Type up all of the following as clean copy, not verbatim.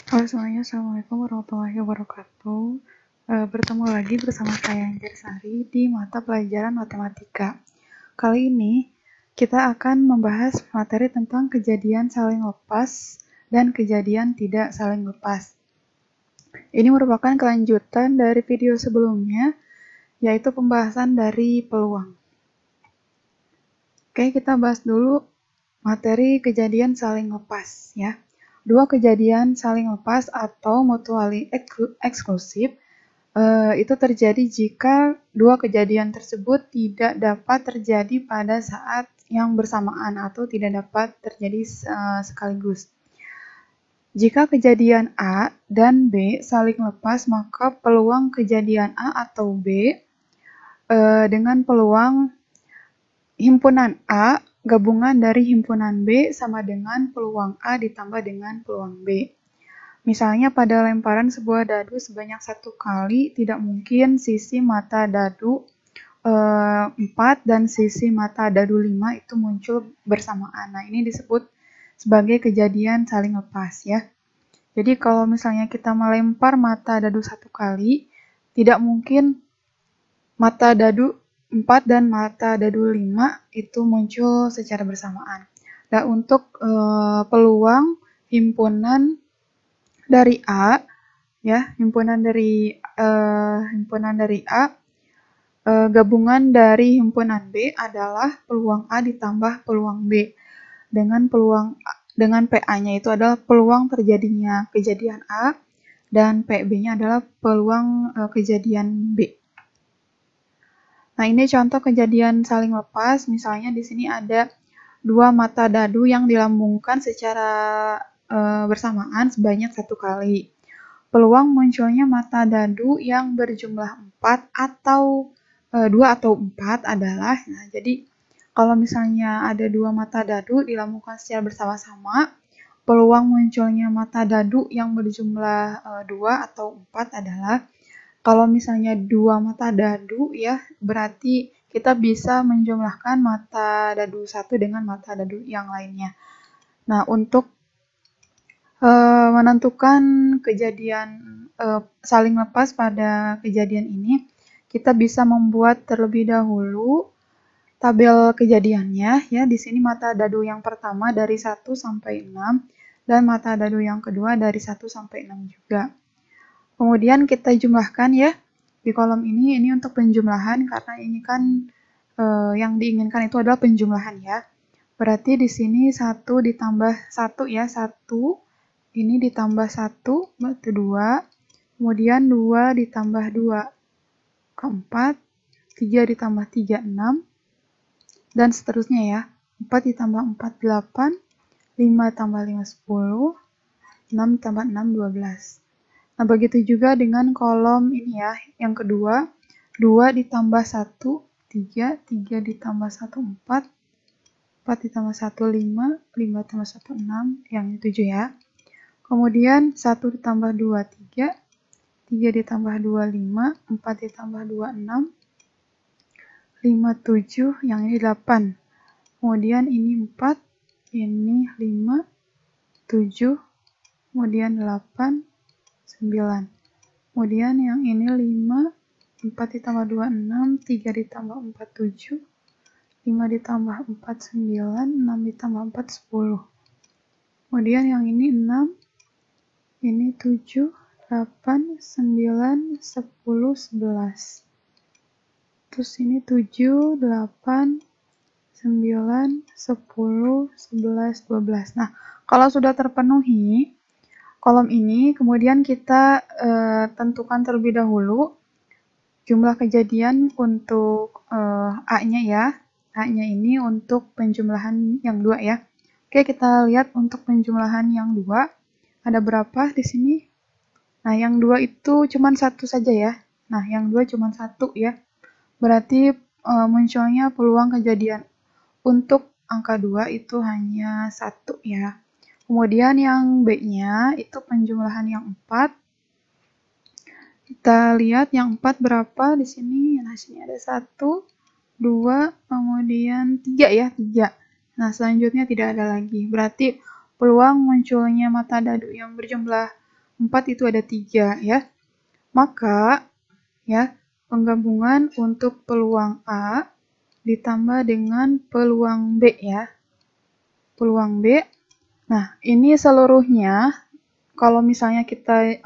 Halo semuanya, Assalamualaikum warahmatullahi wabarakatuh. Bertemu lagi bersama saya Anjarsari di mata pelajaran matematika. Kali ini kita akan membahas materi tentang kejadian saling lepas dan kejadian tidak saling lepas. Ini merupakan kelanjutan dari video sebelumnya, yaitu pembahasan dari peluang. Oke, kita bahas dulu materi kejadian saling lepas ya. Dua kejadian saling lepas atau mutually eksklusif itu terjadi jika dua kejadian tersebut tidak dapat terjadi pada saat yang bersamaan atau tidak dapat terjadi sekaligus. Jika kejadian A dan B saling lepas, maka peluang kejadian A atau B dengan peluang himpunan A gabungan dari himpunan B sama dengan peluang A ditambah dengan peluang B. Misalnya pada lemparan sebuah dadu sebanyak 1 kali, tidak mungkin sisi mata dadu 4 dan sisi mata dadu 5 itu muncul bersamaan. Nah, ini disebut sebagai kejadian saling lepas ya. Jadi kalau misalnya kita melempar mata dadu 1 kali, tidak mungkin mata dadu 4 dan mata dadu 5 itu muncul secara bersamaan. Nah, untuk peluang himpunan dari A ya, himpunan dari A gabungan dari himpunan B adalah peluang A ditambah peluang B dengan PA-nya itu adalah peluang terjadinya kejadian A dan PB-nya adalah peluang kejadian B. Nah, ini contoh kejadian saling lepas. Misalnya di sini ada dua mata dadu yang dilambungkan secara bersamaan sebanyak 1 kali. Peluang munculnya mata dadu yang berjumlah 4 atau 2 atau 4 adalah, nah jadi kalau misalnya ada dua mata dadu dilambungkan secara bersama-sama, peluang munculnya mata dadu yang berjumlah 2 atau 4 adalah, kalau misalnya dua mata dadu ya, berarti kita bisa menjumlahkan mata dadu 1 dengan mata dadu yang lainnya. Nah, untuk menentukan kejadian saling lepas pada kejadian ini, kita bisa membuat terlebih dahulu tabel kejadiannya ya. Di sini mata dadu yang pertama dari 1 sampai 6 dan mata dadu yang kedua dari 1 sampai 6 juga. Kemudian kita jumlahkan ya di kolom ini untuk penjumlahan, karena ini kan yang diinginkan itu adalah penjumlahan ya. Berarti di sini 1 ditambah 1 ya, 1 ini ditambah 1 berarti 2, kemudian 2 ditambah 2 keempat, 3 ditambah 3 6 dan seterusnya ya. 4 ditambah 4 8, 5 tambah 5 10, 6 tambah 6 12. Nah, begitu juga dengan kolom ini ya, yang kedua, 2 ditambah 1, 3, 3 ditambah 1, 4, 4 ditambah 1, 5, 5 tambah 1, 6, yang 7 ya. Kemudian 1 ditambah 2, 3, 3 ditambah 2, 5, 4 ditambah 2, 6, 5, 7, yang ini 8. Kemudian ini 4, ini 5, 7, kemudian 8, 9. Kemudian yang ini 5, 4 ditambah 2, 6, 3 ditambah 4, 7, 5 ditambah 4, 9, 6 ditambah 4, 10. Kemudian yang ini 6, ini 7, 8, 9, 10, 11. Terus ini 7, 8, 9, 10, 11, 12. Nah, kalau sudah terpenuhi kolom ini, kemudian kita tentukan terlebih dahulu jumlah kejadian untuk A-nya ya. A-nya ini untuk penjumlahan yang 2 ya. Oke, kita lihat untuk penjumlahan yang 2. Ada berapa di sini? Nah, yang 2 itu cuma 1 saja ya. Nah, yang 2 cuma 1 ya. Berarti munculnya peluang kejadian untuk angka 2 itu hanya 1 ya. Kemudian yang B-nya itu penjumlahan yang 4. Kita lihat yang 4 berapa di sini. Nah, sini ada 1, 2, kemudian 3 ya, 3. Nah, selanjutnya tidak ada lagi. Berarti peluang munculnya mata dadu yang berjumlah 4 itu ada 3 ya. Maka ya, penggabungan untuk peluang A ditambah dengan peluang B ya. Peluang B. Nah, ini seluruhnya kalau misalnya kita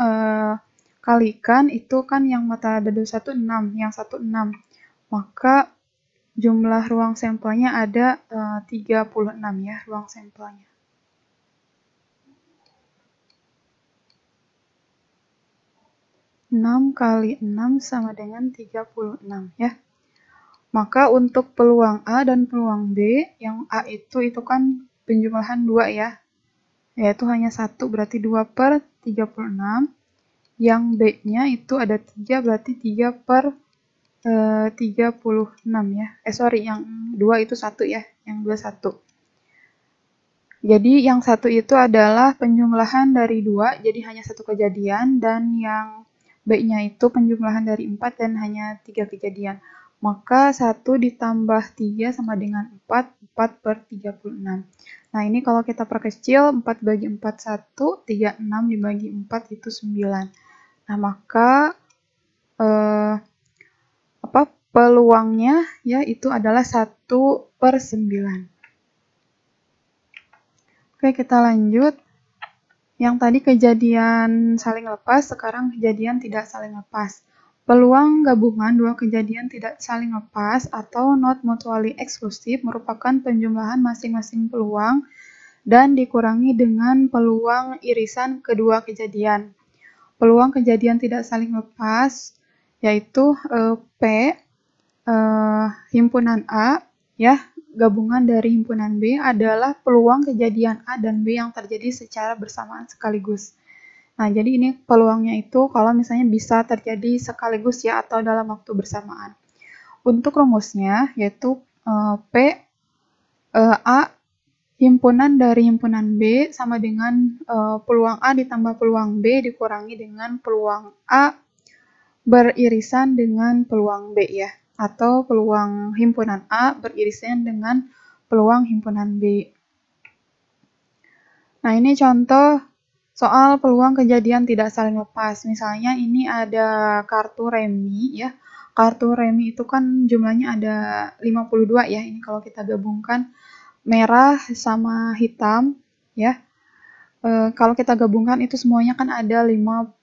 kalikan itu kan yang mata dadu 1 6, yang 1 6. Maka jumlah ruang sampelnya ada 36 ya, ruang sampelnya. Enam kali 6 sama dengan 36 ya. Maka untuk peluang A dan peluang B, yang A itu kan penjumlahan 2 ya, yaitu hanya 1 berarti 2 per 36. Yang B-nya itu ada 3 berarti 3 per 36 ya. Sorry, yang 2 itu 1 ya, yang 2 1. Jadi yang 1 itu adalah penjumlahan dari 2, jadi hanya 1 kejadian, dan yang B-nya itu penjumlahan dari 4 dan hanya 3 kejadian. Maka 1 ditambah 3 sama dengan 4, 4 per 36. Nah, ini kalau kita perkecil, 4 bagi 4, 1, 36 dibagi 4 itu 9. Nah, maka peluangnya ya itu adalah 1 per 9. Oke, kita lanjut. Yang tadi kejadian saling lepas, sekarang kejadian tidak saling lepas. Peluang gabungan dua kejadian tidak saling lepas atau not mutually exclusive merupakan penjumlahan masing-masing peluang dan dikurangi dengan peluang irisan kedua kejadian. Peluang kejadian tidak saling lepas yaitu P himpunan A ya, gabungan dari himpunan B adalah peluang kejadian A dan B yang terjadi secara bersamaan sekaligus. Nah, jadi ini peluangnya itu kalau misalnya bisa terjadi sekaligus ya atau dalam waktu bersamaan. Untuk rumusnya yaitu P A himpunan dari himpunan B sama dengan peluang A ditambah peluang B dikurangi dengan peluang A beririsan dengan peluang B ya, atau peluang himpunan A beririsan dengan peluang himpunan B. Nah, ini contoh soal peluang kejadian tidak saling lepas. Misalnya ini ada kartu remi ya. Kartu remi itu kan jumlahnya ada 52 ya. Ini kalau kita gabungkan merah sama hitam ya. Kalau kita gabungkan itu semuanya kan ada 52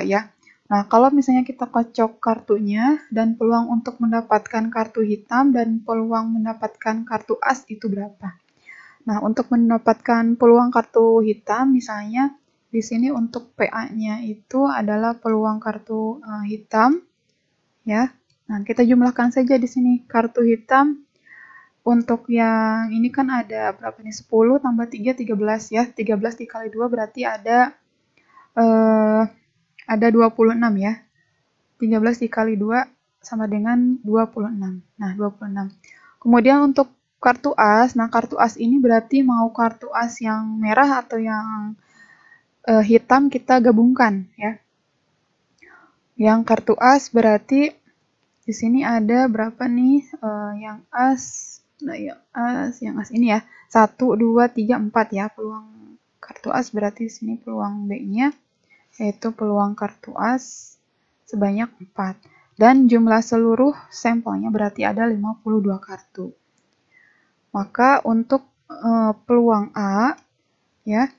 ya. Nah, kalau misalnya kita kocok kartunya dan peluang untuk mendapatkan kartu hitam dan peluang mendapatkan kartu as itu berapa? Nah, untuk mendapatkan peluang kartu hitam, misalnya di sini untuk PA-nya itu adalah peluang kartu hitam, ya. Nah, kita jumlahkan saja di sini kartu hitam. Untuk yang ini kan ada berapa nih? 10 tambah 3, 13 ya. 13 dikali 2 berarti ada 26 ya. 13 dikali 2 sama dengan 26. Nah, 26. Kemudian untuk kartu as, nah kartu as ini berarti mau kartu as yang merah atau yang hitam kita gabungkan ya. Yang kartu as berarti di sini ada berapa nih yang as, nah yang as ini ya. 1, 2, 3, 4 ya peluang kartu as, berarti di sini peluang B-nya yaitu peluang kartu as sebanyak 4. Dan jumlah seluruh sampelnya berarti ada 52 kartu. Maka untuk peluang A ya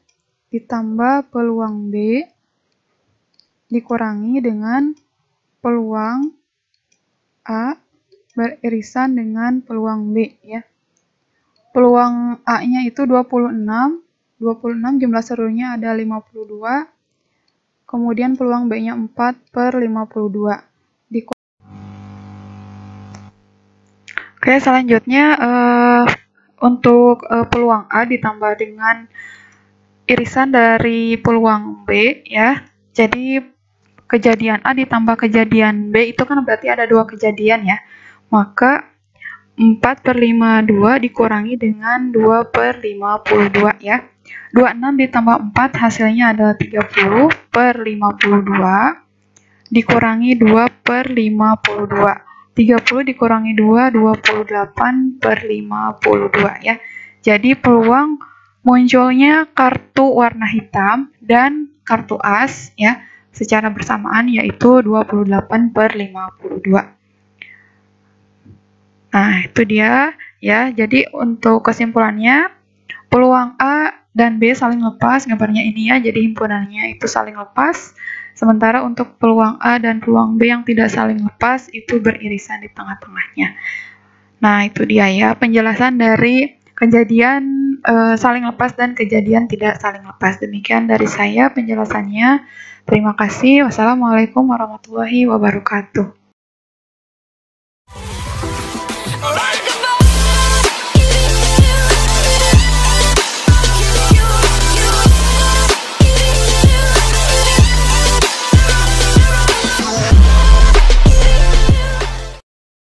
ditambah peluang B dikurangi dengan peluang A beririsan dengan peluang B ya. Peluang A-nya itu 26 jumlah seluruhnya ada 52. Kemudian peluang B-nya 4 per 52. Oke, selanjutnya untuk peluang A ditambah dengan irisan dari peluang B ya. Jadi kejadian A ditambah kejadian B itu kan berarti ada 2 kejadian ya. Maka 4 per 52 dikurangi dengan 2 per 52 ya. 26 ditambah 4 hasilnya adalah 30 per 52 dikurangi 2 per 52. 30 dikurangi 2, 28 per 52 ya. Jadi peluang munculnya kartu warna hitam dan kartu as ya secara bersamaan, yaitu 28/52. Nah, itu dia ya. Jadi untuk kesimpulannya, peluang A dan B saling lepas, gambarnya ini ya, jadi himpunannya itu saling lepas. Sementara untuk peluang A dan peluang B yang tidak saling lepas itu beririsan di tengah-tengahnya. Nah, itu dia ya penjelasan dari kejadian saling lepas dan kejadian tidak saling lepas. Demikian dari saya penjelasannya. Terima kasih. Wassalamualaikum warahmatullahi wabarakatuh.